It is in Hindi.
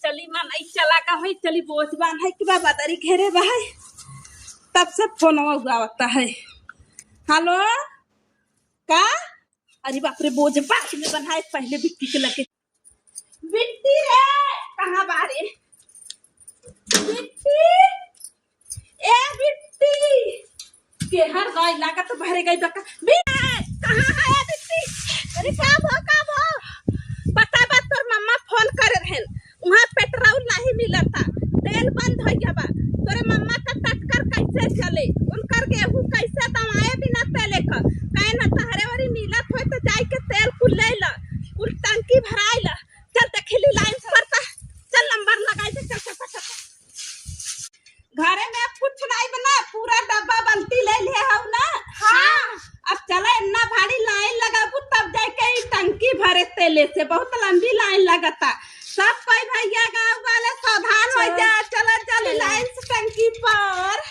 चली मन आई चला का होई चली बोझबान है कि बाबा दरी घेरे भाई तब से फोन उगावता है। हेलो का अरे बाप रे बोझबान में बनाए पहले बिट्टी के लगे बिट्टी रे कहाँ बारे बिट्टी ए बिट्टी के हर गाय लागत तो भरे गई बका कहाँ है बिट्टी अरे कब हो बता बात तोर मम्मा फोन करे रहन वहां पेट्रोल नहीं मिलता तेल बंद हो गया बा तोरे मम्मा का टक्कर कैसे चले उनकर गेहूं कैसे दवाए बिना तेल का काहे न तहरे वरी मिलत होय तो जाई के तेल कुल ले ल कुल टंकी भराई ल चल देखली लाइन पड़ता चल नंबर लगाई दे चल घरे में कुछ नहीं बना पूरा डब्बा बाल्टी ले ले हऊ ना हाँ अब चला इतना भारी लाइन लगाबू तब जाके टंकी भरे तेले से बहुत लंबी लाइन लगता सब कोई भैया गाँव वाले सावधान हो जा चला चल लाइन से टंकी पर।